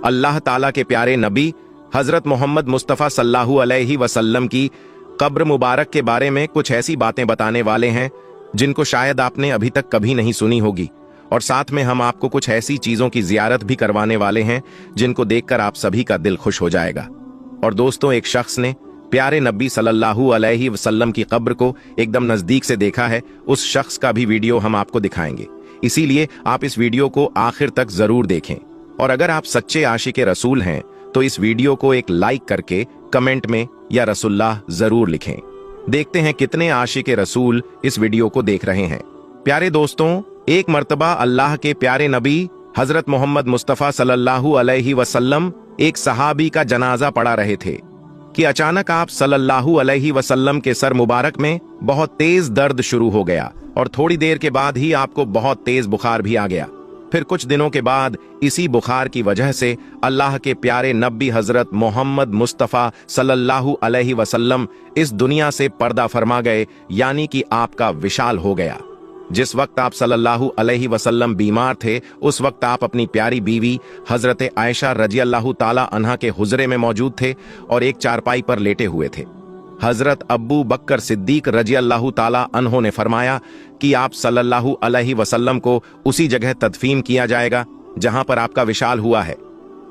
अल्लाह ताला के प्यारे नबी हजरत मोहम्मद मुस्तफ़ा सल्लल्लाहु अलैहि वसल्लम की कब्र मुबारक के बारे में कुछ ऐसी बातें बताने वाले हैं जिनको शायद आपने अभी तक कभी नहीं सुनी होगी, और साथ में हम आपको कुछ ऐसी चीजों की जियारत भी करवाने वाले हैं जिनको देखकर आप सभी का दिल खुश हो जाएगा। और दोस्तों, एक शख्स ने प्यारे नबी सल्लल्लाहु अलैहि वसल्लम की कब्र को एकदम नजदीक से देखा है। उस शख्स का भी वीडियो हम आपको दिखाएंगे, इसीलिए आप इस वीडियो को आखिर तक जरूर देखें। और अगर आप सच्चे आशिक रसूल हैं तो इस वीडियो को एक लाइक करके कमेंट में या रसूलुल्लाह जरूर लिखें। देखते हैं कितने आशिक रसूल इस वीडियो को देख रहे हैं। प्यारे दोस्तों, एक मर्तबा अल्लाह के प्यारे नबी हजरत मोहम्मद मुस्तफ़ा सल्लल्लाहु अलैहि वसल्लम एक सहाबी का जनाजा पढ़ा रहे थे कि अचानक आप सल्लल्लाहु अलैहि वसल्लम के सर मुबारक में बहुत तेज दर्द शुरू हो गया और थोड़ी देर के बाद ही आपको बहुत तेज बुखार भी आ गया। फिर कुछ दिनों के बाद इसी बुखार की वजह से अल्लाह के प्यारे नबी हजरत मोहम्मद मुस्तफ़ा सल्लल्लाहु अलैहि वसल्लम इस दुनिया से पर्दा फरमा गए, यानी कि आपका विशाल हो गया। जिस वक्त आप सल्लल्लाहु अलैहि वसल्लम बीमार थे, उस वक्त आप अपनी प्यारी बीवी हजरत आयशा रजी अल्लाह ताला अन्हा के हुजरे में मौजूद थे और एक चारपाई पर लेटे हुए थे। हजरत अब्बू बकर सिद्दीक रजी अल्लाह ताला अन्हो ने फरमाया कि आप सल्लल्लाहु अलैहि वसल्लम को उसी जगह तदफीन किया जाएगा जहां पर आपका विशाल हुआ है।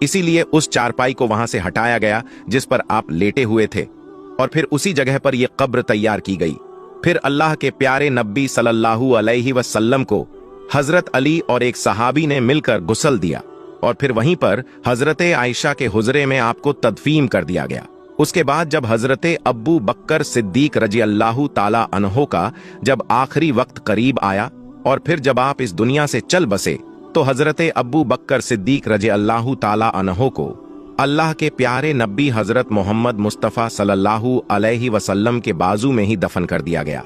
इसीलिए उस चारपाई को वहां से हटाया गया जिस पर आप लेटे हुए थे, और फिर उसी जगह पर यह कब्र तैयार की गई। फिर अल्लाह के प्यारे नबी सल्लल्लाहु अलैहि वसल्लम को हजरत अली और एक सहाबी ने मिलकर गुस्ल दिया और फिर वहीं पर हजरत आयशा के हुजरे में आपको तदफीन कर दिया गया। उसके बाद जब हजरत अब्बू बकर सिद्दीक रजी अल्लाह ताला अन्हो का जब आखिरी वक्त करीब आया और फिर जब आप इस दुनिया से चल बसे, तो हजरत अब्बू बकर सिद्दीक रजी अल्लाह ताला अन्हो को अल्लाह के प्यारे नबी हजरत मोहम्मद मुस्तफ़ा सल्लल्लाहु अलैहि वसल्लम के बाजू में ही दफन कर दिया गया।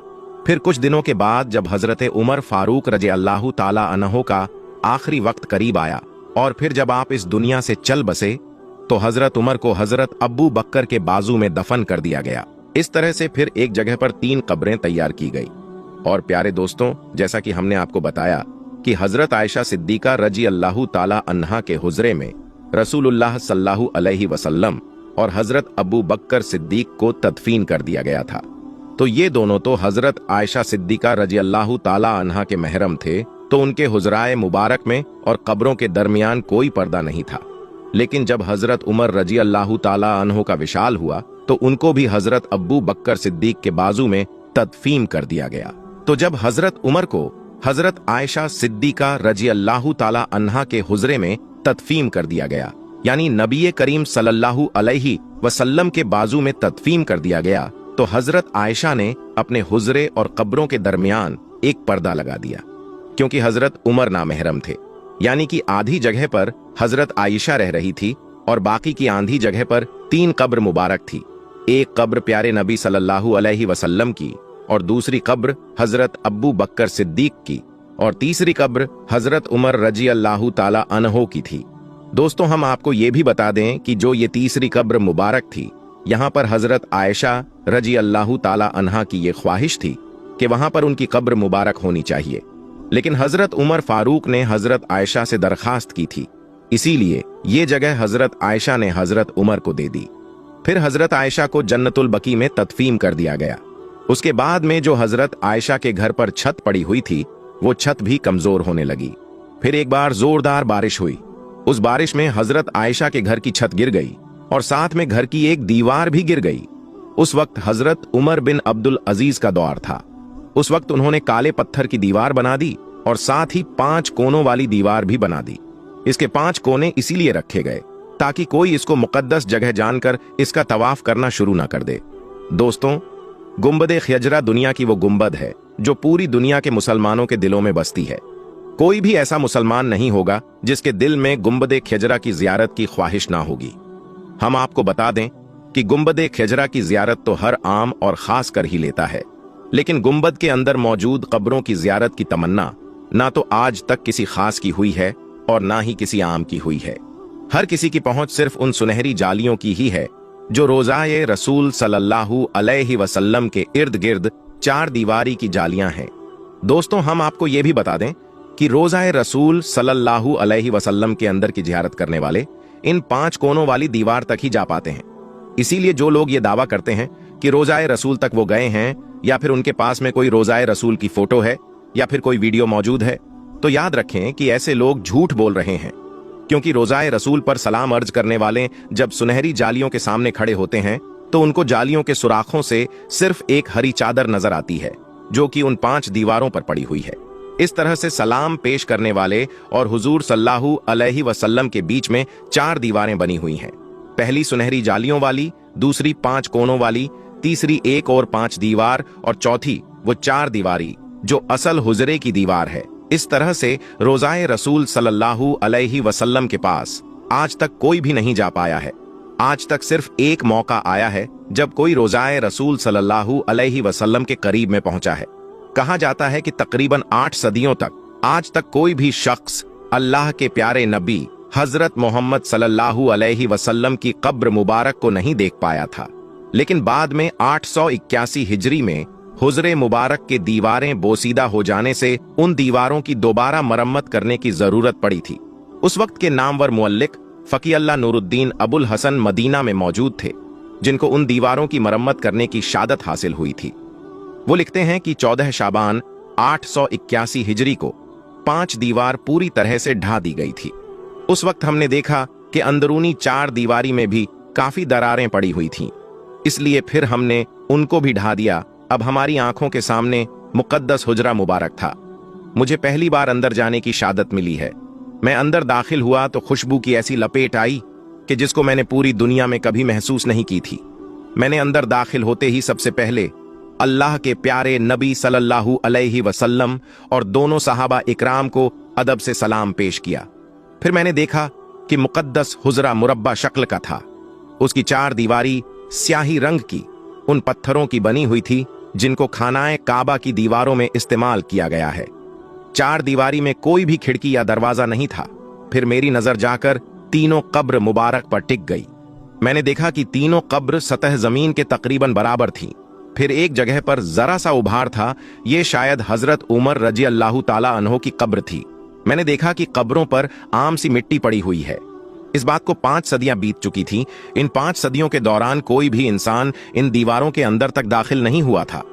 फिर कुछ दिनों के बाद जब हजरत उमर फारूक रजी अल्लाह ताला अन्हो का आखिरी वक्त करीब आया और फिर जब आप इस दुनिया से चल बसे, तो हजरत उमर को हजरत अब्बू बकर के बाजू में दफन कर दिया गया। इस तरह से फिर एक जगह पर 3 कब्रें तैयार की गई। और प्यारे दोस्तों, जैसा कि हमने आपको बताया कि हजरत आयशा सिद्दीका रजी अल्लाह ताला अन्हा के हुजरे में रसूलुल्लाह सल्लल्लाहु अलैहि वसल्लम और हजरत अब्बू बकर सिद्दीक को तदफीन कर दिया गया था। तो ये दोनों तो हजरत आयशा सिद्दीका रजी अल्लाह ताला अन्हा के महरम थे, तो उनके हुजराए मुबारक में और कब्रों के दरमियान कोई पर्दा नहीं था। लेकिन जब हजरत उमर रजी अल्लाह ताला अन्हो का विशाल हुआ, तो उनको भी हजरत अब्बू बकर सिद्दीक के बाजू में तदफीन कर दिया गया। तो जब हजरत उमर को हजरत आयशा सिद्दीका रजी अल्लाह ताला अन्हा के हुजरे में तदफीन कर दिया गया, यानी नबी करीम सल्लल्लाहु अलैहि वसल्लम के बाजू में तदफीन कर दिया गया, तो हजरत आयशा ने अपने हुजरे और कब्रों के दरमियान एक पर्दा लगा दिया, क्योंकि हजरत उमर नामहरम थे। यानी कि आधी जगह पर हजरत आयशा रह रही थी और बाकी की आधी जगह पर 3 कब्र मुबारक थी। एक कब्र प्यारे नबी सल्लल्लाहु अलैहि वसल्लम की, और दूसरी कब्र हजरत अब्बू बकर सिद्दीक की, और तीसरी कब्र हजरत उमर रजी अल्लाह ताला अन्हो की थी। दोस्तों, हम आपको ये भी बता दें कि जो ये तीसरी कब्र मुबारक थी, यहाँ पर हजरत आयशा रजी अल्लाह ताला अन्हा की ये ख्वाहिश थी कि वहां पर उनकी कब्र मुबारक होनी चाहिए, लेकिन हजरत उमर फारूक ने हजरत आयशा से दरखास्त की थी, इसीलिए ये जगह हजरत आयशा ने हजरत उमर को दे दी। फिर हजरत आयशा को जन्नतुल बकी में तदफीन कर दिया गया। उसके बाद में जो हजरत आयशा के घर पर छत पड़ी हुई थी, वो छत भी कमजोर होने लगी। फिर एक बार जोरदार बारिश हुई। उस बारिश में हजरत आयशा के घर की छत गिर गई और साथ में घर की एक दीवार भी गिर गई। उस वक्त हजरत उमर बिन अब्दुल अजीज का दौर था। उस वक्त उन्होंने काले पत्थर की दीवार बना दी और साथ ही 5 कोनों वाली दीवार भी बना दी। इसके 5 कोने इसीलिए रखे गए ताकि कोई इसको मुकद्दस जगह जानकर इसका तवाफ करना शुरू ना कर दे। दोस्तों, गुंबद ख्यजरा दुनिया की वो गुंबद है जो पूरी दुनिया के मुसलमानों के दिलों में बसती है। कोई भी ऐसा मुसलमान नहीं होगा जिसके दिल में गुंबद ख्यजरा की जियारत की ख्वाहिश ना होगी। हम आपको बता दें कि गुंबद ख्यजरा की जियारत तो हर आम और खास कर ही लेता है, लेकिन गुंबद के अंदर मौजूद कब्रों की जियारत की तमन्ना ना तो आज तक किसी खास की हुई है और ना ही किसी आम की हुई है। हर किसी की पहुंच सिर्फ उन सुनहरी जालियों की ही है जो रोज़ाए रसूल सल्लल्लाहु अलैहि वसल्लम के इर्द गिर्द 4 दीवारी की जालियां हैं। दोस्तों, हम आपको यह भी बता दें कि रोज़ाए रसूल सल्लल्लाहु अलैहि वसल्लम के अंदर की जियारत करने वाले इन 5 कोनों वाली दीवार तक ही जा पाते हैं। इसीलिए जो लोग ये दावा करते हैं कि रोजाए रसूल तक वो गए हैं, या फिर उनके पास में कोई रोजाए रसूल की फोटो है या फिर कोई वीडियो मौजूद है, तो याद रखें कि ऐसे लोग झूठ बोल रहे हैं। क्योंकि रोजाए रसूल पर सलाम अर्ज करने वाले जब सुनहरी जालियों के सामने खड़े होते हैं तो उनको जालियों के सुराखों से सिर्फ एक हरी चादर नजर आती है, जो कि उन 5 दीवारों पर पड़ी हुई है। इस तरह से सलाम पेश करने वाले और हुजूर सल्लल्लाहु अलैहि वसल्लम के बीच में 4 दीवारें बनी हुई हैं। पहली सुनहरी जालियों वाली, दूसरी 5 कोनों वाली, तीसरी 1 और 5 दीवार, और चौथी वो 4 दीवारी जो असल हुजरे की दीवार है। इस तरह से रोजाए रसूल सल्लल्लाहु अलैहि वसल्लम के पास आज तक कोई भी नहीं जा पाया है। आज तक सिर्फ एक मौका आया है जब कोई रोजाए रसूल सल्लल्लाहु अलैहि वसल्लम के करीब में पहुंचा है। कहा जाता है कि तकरीबन 8 सदियों तक आज तक कोई भी शख्स अल्लाह के प्यारे नबी हजरत मोहम्मद सल्लल्लाहु अलैहि वसल्लम की कब्र मुबारक को नहीं देख पाया था। लेकिन बाद में 881 हिजरी में हुजरे मुबारक के दीवारें बोसीदा हो जाने से उन दीवारों की दोबारा मरम्मत करने की जरूरत पड़ी थी। उस वक्त के नामवर मुअल्लिक फकी अल्लाह नूरुद्दीन अबुल हसन मदीना में मौजूद थे, जिनको उन दीवारों की मरम्मत करने की शादत हासिल हुई थी। वो लिखते हैं कि 14 शाबान 881 हिजरी को 5 दीवार पूरी तरह से ढा दी गई थी। उस वक्त हमने देखा कि अंदरूनी 4 दीवारी में भी काफी दरारें पड़ी हुई थीं, इसलिए फिर हमने उनको भी ढा दिया। अब हमारी आंखों के सामने मुकद्दस हुजरा मुबारक था। मुझे पहली बार अंदर जाने की शादत मिली है। मैं अंदर दाखिल हुआ तो खुशबू की ऐसी लपेट आई कि जिसको मैंने पूरी दुनिया में कभी महसूस नहीं की थी। मैंने अंदर दाखिल होते ही सबसे पहले अल्लाह के प्यारे नबी सल्लल्लाहु अलैहि वसल्लम और दोनों सहाबा इकराम को अदब से सलाम पेश किया। फिर मैंने देखा कि मुकद्दस हुजरा मुरब्बा शक्ल का था। उसकी 4 दीवारी स्याही रंग की उन पत्थरों की बनी हुई थी जिनको खानाए काबा की दीवारों में इस्तेमाल किया गया है। 4 दीवारी में कोई भी खिड़की या दरवाजा नहीं था। फिर मेरी नजर जाकर तीनों कब्र मुबारक पर टिक गई। मैंने देखा कि तीनों कब्र सतह जमीन के तकरीबन बराबर थीं। फिर एक जगह पर जरा सा उभार था। ये शायद हजरत उमर रजी अल्लाह ताला अन्हो की कब्र थी। मैंने देखा कि कब्रों पर आम सी मिट्टी पड़ी हुई है। इस बात को 5 सदियां बीत चुकी थीं। इन 5 सदियों के दौरान कोई भी इंसान इन दीवारों के अंदर तक दाखिल नहीं हुआ था।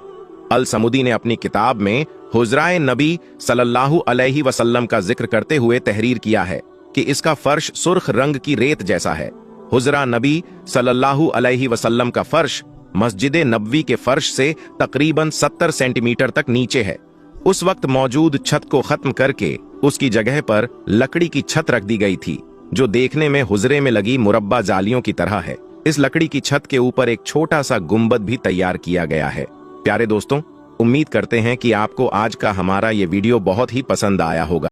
अल समुदी ने अपनी किताब में हुजराए नबी सल्लल्लाहु अलैहि वसल्लम का जिक्र करते हुए तहरीर किया है कि इसका फर्श सुर्ख रंग की रेत जैसा है। हुजरा नबी सल्लल्लाहु अलैहि वसल्लम का फर्श मस्जिद नबवी के फर्श से तकरीबन 70 सेंटीमीटर तक नीचे है। उस वक्त मौजूद छत को खत्म करके उसकी जगह पर लकड़ी की छत रख दी गई थी, जो देखने में हुजरे में लगी मुरब्बा जालियों की तरह है। इस लकड़ी की छत के ऊपर एक छोटा सा गुंबद भी तैयार किया गया है। प्यारे दोस्तों, उम्मीद करते हैं कि आपको आज का हमारा ये वीडियो बहुत ही पसंद आया होगा।